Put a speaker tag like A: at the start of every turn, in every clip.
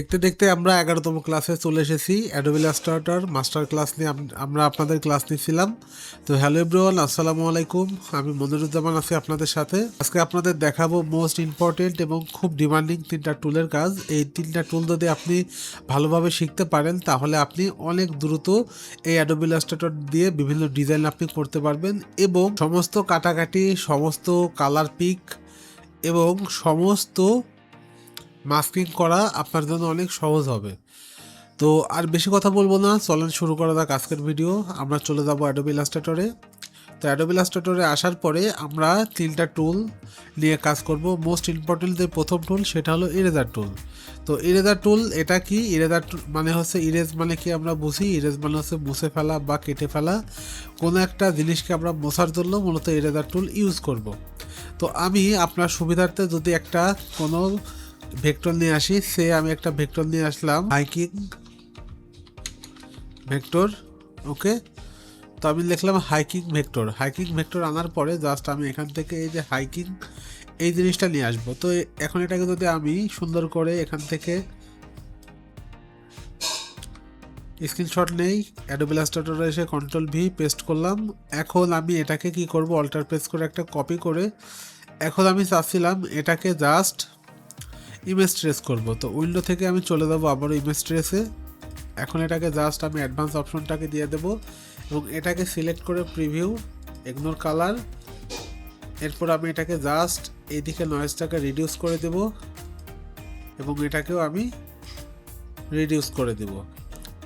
A: দেখতে দেখতে আমরা 11তম ক্লাসে চলে এসেছি। অ্যাডোবি ইলাস্ট্রেটর মাস্টার ক্লাস নিয়ে আমরা আপনাদের ক্লাস নিচ্ছিলাম। তো হ্যালো এভরিওয়ান, আসসালামু আলাইকুম। আমি মনিরুজ্জামান আছি আপনাদের সাথে। আজকে আপনাদের দেখাবো মোস্ট ইম্পর্টেন্ট এবং খুব ডিমান্ডিং 3টা টুলের কাজ। এই 3টা টুল যদি আপনি ভালোভাবে শিখতে পারেন তাহলে আপনি অনেক দ্রুত এই অ্যাডোবি ইলাস্ট্রেটর দিয়ে বিভিন্ন ডিজাইন আপনি করতে পারবেন এবং সমস্ত কাটাকাটি, সমস্ত কালার পিক এবং সমস্ত মাস্কিং করা আপনার জন্য অনেক সহজ হবে। তো আর বেশি কথা বলবো না, চলেন শুরু করা যাক আজকের ভিডিও। আমরা চলে যাব অ্যাডোবি ইলাস্ট্রেটরে। তো অ্যাডোবি ইলাস্ট্রেটরে আসার পরে আমরা 3টা টুল নিয়ে কাজ করব। মোস্ট ইম্পর্টেন্ট যে প্রথম টুল সেটা হলো ইরেজার টুল। তো ইরেজার টুল এটা কি? ইরেজার মানে হচ্ছে ইরেজ মানে কি আমরা বুঝি, ইরেজ মানে হচ্ছে মুছে ফেলা বা কেটে ফেলা। কোনো একটা জিনিসকে আমরা মোছার জন্য মূলত ইরেজার টুল ইউজ করব। তো আমি আপনার সুবিধার্থে যদি একটা কোনো ভেক্টর নিয়ে আসি, আমি একটা ভেক্টর নিয়ে আসলাম, হাইকিং ভেক্টর। ওকে, তো আমি লিখলাম হাইকিং ভেক্টর আনার পরে জাস্ট আমি এখান থেকে এই যে হাইকিং এই জিনিসটা নিয়ে আসবো। তো এখন এটাকে যদি আমি সুন্দর করে এখান থেকে স্ক্রিনশট নেই, অ্যাডোবি ইলাস্ট্রেটরে এসে কন্ট্রোল ভি পেস্ট করলাম। এখন আমি এটাকে কি করব, অল্টার প্রেস করে একটা কপি করে এখন আমি চাচ্ছিলাম এটাকে জাস্ট ইমেজ ট্রেস করব। তো উইন্ডো থেকে আমি চলে যাবো আবারও ইমেজ ট্রেসে। এখন এটাকে জাস্ট আমি অ্যাডভান্স অপশনটাকে দিয়ে দেবো এবং এটাকে সিলেক্ট করে প্রিভিউ, ইগনোর কালার। এরপর আমি এটাকে জাস্ট এইদিকে নয়েজটাকে রিডিউস করে দেব এবং এটাকেও আমি রিডিউস করে দেব।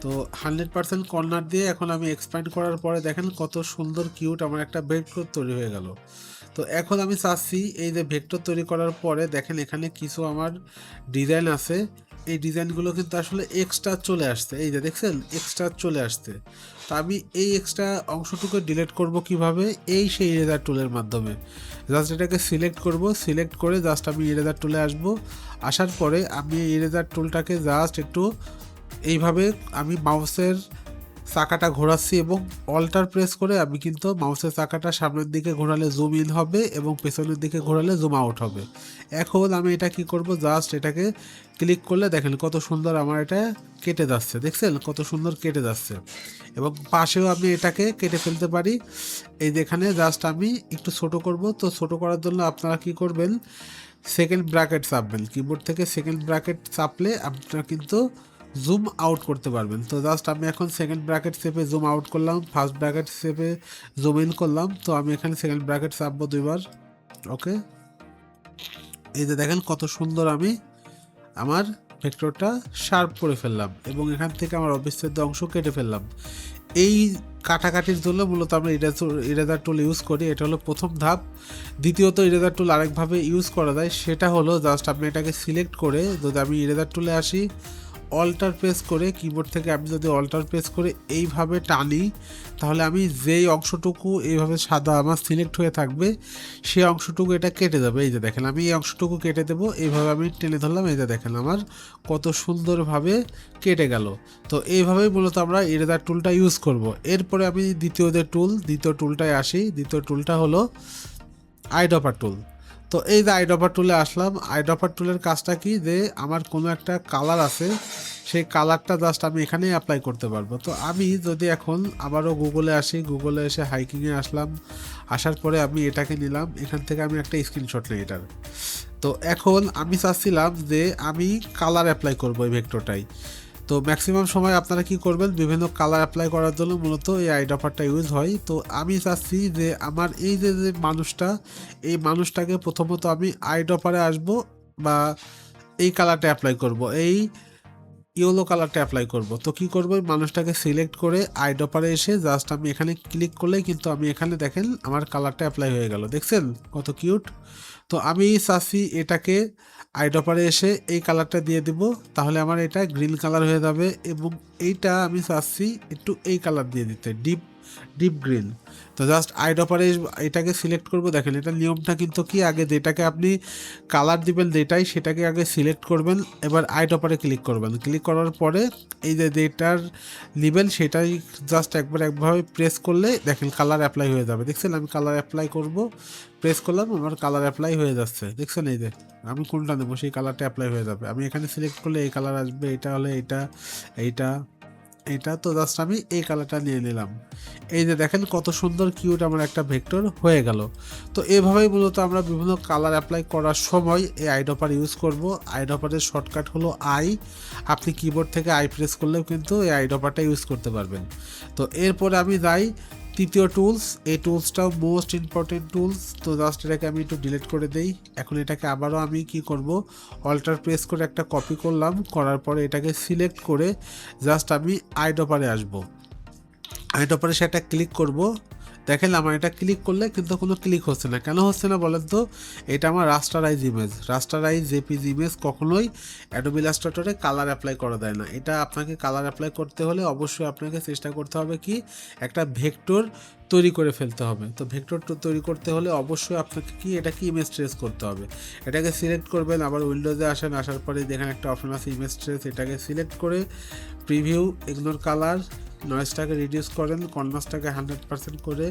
A: তো 100% কর্নার দিয়ে এখন আমি এক্সপ্যান্ড করার পরে দেখেন কত সুন্দর কিউট আমার একটা ভেক্টর তৈরি হয়ে গেল। তো এখন আমি চাচ্ছি এই যে ভেক্টর তৈরি করার পরে দেখেন এখানে কিছু আমার ডিজাইন আছে, এই ডিজাইনগুলো কিন্তু আসলে এক্সট্রা চলে আসছে। এই যে দেখছেন এক্সট্রা চলে আসছে। তো আমি এই এক্সট্রা অংশটুকু ডিলিট করব কিভাবে? সেই ইরেজার টুলের মাধ্যমে। জাস্ট এটাকে সিলেক্ট করব, সিলেক্ট করে জাস্ট আমি ইরেজার টুলে আসব। আসার পরে আমি ইরেজার টুলটাকে জাস্ট একটু এইভাবে আমি মাউসের চাকাটা ঘোরাচ্ছি এবং অল্টার প্রেস করে আমি কিন্তু মাউসের চাকাটা সামনের দিকে ঘোরালে জুম ইন হবে এবং পেছনের দিকে ঘোরালে জুম আউট হবে। এখন আমি এটা কি করব, জাস্ট এটাকে ক্লিক করলে দেখেন কত সুন্দর আমার এটা কেটে যাচ্ছে। দেখছেন কত সুন্দর কেটে যাচ্ছে এবং পাশেও আমি এটাকে কেটে ফেলতে পারি। এই যেখানে জাস্ট আমি একটু ছোট করব। তো ছোট করার জন্য আপনারা কি করবেন, সেকেন্ড ব্র্যাকেট চাপবেন, কিবোর্ড থেকে সেকেন্ড ব্র্যাকেট চাপলে আপনারা কিন্তু জুম আউট করতে পারবেন। তো জাস্ট আমি এখন সেকেন্ড ব্র্যাকেট চেপে জুম আউট করলাম, ফার্স্ট ব্র্যাকেট চেপে জুম ইন করলাম। তো আমি এখানে সেকেন্ড ব্র্যাকেট চাপবো 2বার। ওকে, এই যে দেখেন কত সুন্দর আমি আমার ভেক্টরটা শার্প করে ফেললাম এবং এখান থেকে আমার অবিচ্ছেদ্য অংশ কেটে ফেললাম। এই কাটাকাটির জন্য মূলত আমরা ইরেজার টুল ইউজ করি। এটা হলো প্রথম ধাপ। দ্বিতীয়ত ইরেজার টুল আরেকভাবে ইউজ করা যায়, সেটা হলো জাস্ট আপনি এটাকে সিলেক্ট করে যদি আমি ইরেজার টুলে আসি, অল্টার প্রেস করে কিবোর্ড থেকে আমি যদি অল্টার প্রেস করে এইভাবে টানি তাহলে আমি যেই অংশটুকু এইভাবে সাদা আমার সিলেক্ট হয়ে থাকবে সেই অংশটুকু এটা কেটে যাবে। এই যে দেখেন আমি এই অংশটুকু কেটে দেবো, এইভাবে আমি টেনে ধরলাম, এই যে দেখেন আমার কত সুন্দরভাবে কেটে গেল। তো এইভাবেই মূলত আমরা ইরেজার টুলটা ইউজ করব। এরপরে আমি দ্বিতীয় টুলটায় আসি। দ্বিতীয় টুলটা হলো আইড্রপার টুল। তো এই যে আইড্রপার টুলে আসলাম। আইড্রপার টুলের কাজটা কি, যে আমার কোনো একটা কালার আছে সেই কালারটা জাস্ট আমি এখানে অ্যাপ্লাই করতে পারবো। তো আমি যদি এখন আবারও গুগলে আসি, গুগলে এসে হাইকিংয়ে আসলাম, আসার পরে আমি এটাকে নিলাম, এখান থেকে আমি একটা স্ক্রিনশট নিই এটার। তো এখন আমি চাচ্ছিলাম যে আমি কালার অ্যাপ্লাই করবো এই ভেক্টরটাই। তো ম্যাক্সিমাম সময় আপনারা কি করবেন, বিভিন্ন কালার অ্যাপ্লাই করার জন্য মূলত এই আইড্রপারটা ইউজ হয়। তো আমি চাচ্ছি যে আমার এই যে মানুষটা, এই মানুষটাকে প্রথমত আমি আইড্রপারে আসব বা এই কালারটা অ্যাপ্লাই করব, এই ইয়েলো কালারটা অ্যাপ্লাই করব। তো কি করব, মানুষটাকে সিলেক্ট করে আইড্রপারে এসে জাস্ট আমি এখানে ক্লিক করলেই কিন্তু আমি এখানে দেখেন আমার কালারটা অ্যাপ্লাই হয়ে গেল। দেখছেন কত কিউট। তো আমি চাচ্ছি এটাকে আইড্রপারে এসে এই কালারটা দিয়ে দিব, তাহলে আমার এটা গ্রিন কালার হয়ে যাবে এবং এইটা আমি চাচ্ছি একটু এই কালার দিয়ে দিতে, ডিপ ডিপ গ্রিন। তো জাস্ট আইড্রপারে এটাকে সিলেক্ট করব। দেখেন এটা নিয়মটা কিন্তু কি, আগে যেটাকে আপনি কালার দিবেন যেটাই সেটাকে আগে সিলেক্ট করবেন, এবার আইড্রপারে ক্লিক করবেন। ক্লিক করার পরে এই যে যেটার নেবেন সেটাই জাস্ট একভাবে প্রেস করলে দেখেন কালার অ্যাপ্লাই হয়ে যাবে। দেখছেন আমি কালার অ্যাপ্লাই করব, প্রেস করলাম, আমার কালার অ্যাপ্লাই হয়ে যাচ্ছে। দেখছেন এই যে আমি কোনটা নেবো সেই কালারটা অ্যাপ্লাই হয়ে যাবে। আমি এখানে সিলেক্ট করলে এই কালার আসবে, এটা হলে এইটা এটা তো জাস্ট আমি এই কালারটা নিয়ে নিলাম। এই যে দেখেন কত সুন্দর কিউট আমার একটা ভেক্টর হয়ে গেল। তো এভাবেই মূলত আমরা বিভিন্ন কালার অ্যাপ্লাই করার সময় এই আইড্রপার ইউজ করব। আইড্রপারের শর্টকাট হলো আই। আপনি কিবোর্ড থেকে আই প্রেস করলেও কিন্তু এই আইড্রপারটা ইউজ করতে পারবেন। তো এরপরে আমি যাই তৃতীয় টুলস। এই টুলসটাও মোস্ট ইম্পর্টেন্ট টুলস। তো জাস্ট এটাকে আমি একটু ডিলিট করে দেই। এখন এটাকে আবারও আমি কি করব, অল্টার প্রেস করে একটা কপি করলাম, করার পরে এটাকে সিলেক্ট করে জাস্ট আমি আইড্রপারে আসব। আইড্রপারে সেটা ক্লিক করব। দেখেন আমার এটা ক্লিক করলে কিন্তু কোনো ক্লিক হচ্ছে না। কেন হচ্ছে না বলেন তো? এটা আমার rasterise image. Rasterise JPG image কখনোই অ্যাডোবি ইলাস্ট্রেটরে কালার অ্যাপ্লাই করা দেয় না। এটা আপনাকে কালার অ্যাপ্লাই করতে হলে অবশ্যই আপনাকে চেষ্টা করতে হবে কি, একটা ভেক্টর তৈরি করে ফেলতে হবে। তো ভেক্টর তৈরি করতে হলে অবশ্যই আপনাকে কি এটাকে ইমেজ ট্রেস করতে হবে। এটাকে সিলেক্ট করবেন, আবার উইন্ডোজে আসেন, আসার পরে দেখেন একটা অপশন আছে ইমেজ ট্রেস। এটাকে সিলেক্ট করে প্রিভিউ, ইগনোর কালার, নয়েজটাকে রিডিউস করেন, কনভার্সটাকে 100% করে,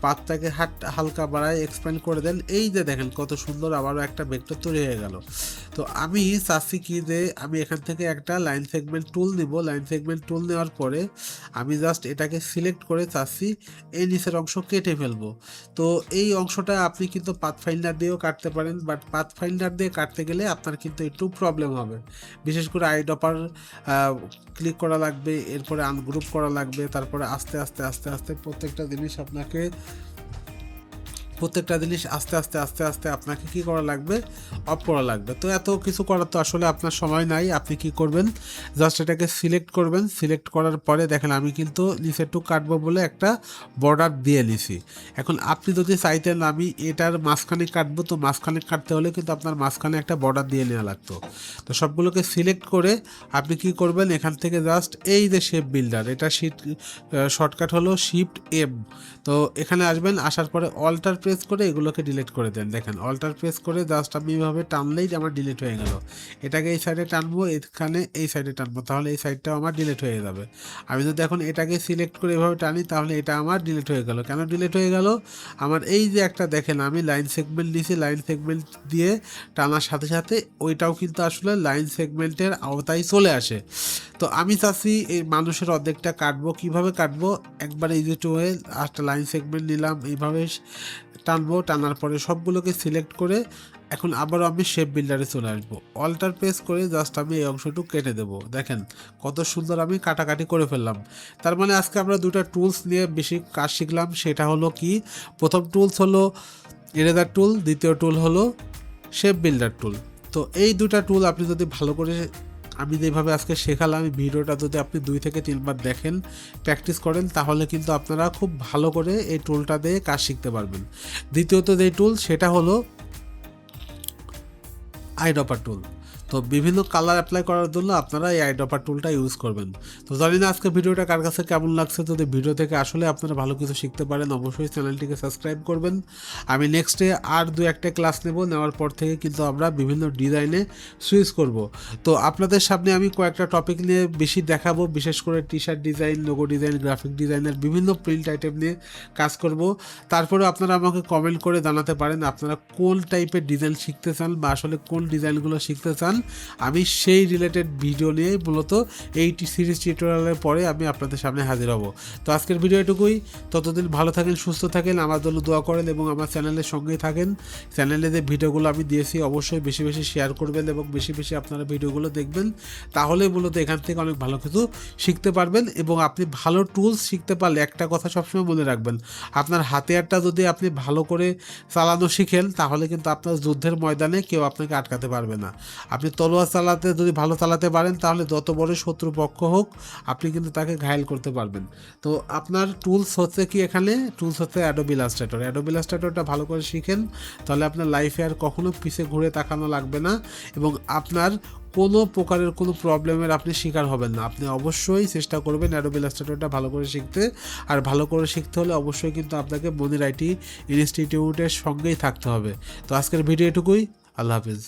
A: পাতটাকে হালকা বাড়ায় এক্সপ্যান্ড করে দেন। এই যে দেখেন কত সুন্দর আবারও একটা ভেক্টর তৈরি হয়ে গেল। তো আমি চাচ্ছি কি যে আমি এখান থেকে একটা লাইন সেগমেন্ট টুল নিব। লাইন সেগমেন্ট টুল নেওয়ার পরে আমি জাস্ট এটাকে সিলেক্ট করে চাচ্ছি এই নিচের অংশ কেটে ফেলবো। তো এই অংশটা আপনি কিন্তু পাথফাইন্ডার দিয়েও কাটতে পারেন, বাট পাথফাইন্ডার দিয়ে কাটতে গেলে আপনার কিন্তু একটু প্রবলেম হবে। বিশেষ করে আইড্রপার ক্লিক করা লাগবে, এরপরে আনগ্রুপ করা লাগবে, তারপরে আস্তে আস্তে আস্তে আস্তে প্রত্যেকটা জিনিস আস্তে আস্তে আপনাকে কি করা লাগবে, অফ করা লাগবে। তো এত কিছু করার তো আসলে আপনার সময় নাই। আপনি কি করবেন, জাস্ট এটাকে সিলেক্ট করবেন। সিলেক্ট করার পরে দেখেন আমি কিন্তু নিচে একটু কাটবো বলে একটা বর্ডার দিয়ে নিছি। এখন আপনি যদি চাইতেন আমি এটার মাঝখানে কাটবো, তো মাঝখানে কাটতে হলে কিন্তু আপনার মাঝখানে একটা বর্ডার দিয়ে নেওয়া লাগতো। তো সবগুলোকে সিলেক্ট করে আপনি কি করবেন, এখান থেকে জাস্ট এই যে শেপ বিল্ডার, এটা শর্টকাট হলো শিফট এম। তো এখানে আসবেন, আসার পরে অল্টার প্রেস করে এগুলোকে ডিলিট করে দেন। দেখেন অল্টার প্রেস করে জাস্ট আমি এইভাবে টানলেই আমার ডিলিট হয়ে গেল। এটাকে এই সাইডে টানবো, এখানে এই সাইডে টানবো, তাহলে এই সাইডটাও আমার ডিলিট হয়ে যাবে। আমি যদি এখন এটাকে সিলেক্ট করে এভাবে টানি তাহলে এটা আমার ডিলিট হয়ে গেল। কেন ডিলিট হয়ে গেল? আমার এই যে একটা দেখেন আমি লাইন সেগমেন্ট নিয়েছি, লাইন সেগমেন্ট দিয়ে টানার সাথে সাথে ওইটাও কিন্তু আসলে লাইন সেগমেন্টের আওতায় চলে আসে। তো আমি চাচ্ছি এই মানুষের অর্ধেকটা কাটবো। কিভাবে কাটবো, একবারে ইজি টু ওয়ে, একটা লাইন সেগমেন্ট নিলাম, এইভাবে টানবো, টানার পরে সবগুলোকে সিলেক্ট করে এখন আবারও আমি শেপ বিল্ডারে চলে আসবো। অল্টার প্রেস করে জাস্ট আমি এই অংশটুকু কেটে দেবো। দেখেন কত সুন্দর আমি কাটাকাটি করে ফেললাম। তার মানে আজকে আমরা দুটো টুলস নিয়ে বেশি কাজ শিখলাম। সেটা হলো কি, প্রথম টুলস হলো ইরেজার টুল, দ্বিতীয় টুল হলো শেপ বিল্ডার টুল। তো এই দুটা টুল আপনি যদি ভালো করে, আমি যেভাবে আজকে শেখালাম এই ভিডিওটা যদি আপনি 2 থেকে 3 বার দেখেন, প্র্যাকটিস করেন, তাহলে কিন্তু আপনারা খুব ভালো করে এই টুলটা দিয়ে কাজ শিখতে পারবেন। দ্বিতীয়ত যে টুল সেটা হলো আইড্রপার টুল। তো বিভিন্ন কালার অ্যাপ্লাই করার জন্য আপনারা এই আইড্রপার টুলটা ইউজ করবেন। তো জানি না আজকে ভিডিওটা কার কাছে কেমন লাগছে। যদি ভিডিও থেকে আসলে আপনারা ভালো কিছু শিখতে পারেন অবশ্যই চ্যানেলটিকে সাবস্ক্রাইব করবেন। আমি নেক্সটে আর 2-1টা ক্লাস নেওয়ার পর থেকে কিন্তু আমরা বিভিন্ন ডিজাইনে সুইচ করব। তো আপনাদের সামনে আমি কয়েকটা টপিক নিয়ে বেশি দেখাবো, বিশেষ করে T shirt design, logo design, graphic ডিজাইনের বিভিন্ন প্রিন্ট আইটেম নিয়ে কাজ করব। তারপরে আপনারা আমাকে কমেন্ট করে জানাতে পারেন আপনারা কোন টাইপের ডিজাইন শিখতে চান বা আসলে কোন ডিজাইনগুলো শিখতে চান। আমি সেই রিলেটেড ভিডিও নিয়ে মূলত এই সিরিজ টিউটোরিয়ালের পরে আমি আপনাদের সামনে হাজির হব। তো আজকের ভিডিও এটুকুই। ততদিন ভালো থাকেন, সুস্থ থাকেন, আমার জন্য দোয়া করেন এবং আমার চ্যানেলের সঙ্গেই থাকেন। চ্যানেলে যে ভিডিওগুলো আমি দিয়েছি অবশ্যই বেশি বেশি শেয়ার করবেন এবং বেশি বেশি আপনারা ভিডিওগুলো দেখবেন। তাহলে মূলত এখান থেকে অনেক ভালো কিছু শিখতে পারবেন এবং আপনি ভালো টুলস শিখতে পারলে একটা কথা সবসময় মনে রাখবেন, আপনার হাতিয়ারটা যদি আপনি ভালো করে চালানো শিখেন তাহলে কিন্তু আপনার যুদ্ধের ময়দানে কেউ আপনাকে আটকাতে পারবে না। আপনি তলোয়ার চালাতে যদি ভালো চালাতে পারেন তাহলে যত বড় শত্রুপক্ষ হোক আপনি কিন্তু তাকে ঘায়েল করতে পারবেন। তো আপনার টুলস হচ্ছে কি, এখানে টুলস হচ্ছে অ্যাডোবি ইলাস্ট্রেটর। অ্যাডোবি ইলাস্ট্রেটরটা ভালো করে শিখেন, তাহলে আপনার লাইফে আর কখনো পিছে ঘুরে তাকানো লাগবে না এবং আপনার কোনো প্রকারের কোনো প্রবলেমের আপনি শিকার হবেন না। আপনি অবশ্যই চেষ্টা করবেন অ্যাডোবি ইলাস্ট্রেটরটা ভালো করে শিখতে। আর ভালো করে শিখতে হলে অবশ্যই কিন্তু আপনাকে মনির আইটি ইনস্টিটিউটের সঙ্গেই থাকতে হবে। তো আজকের ভিডিও এটুকুই। আল্লাহ হাফিজ।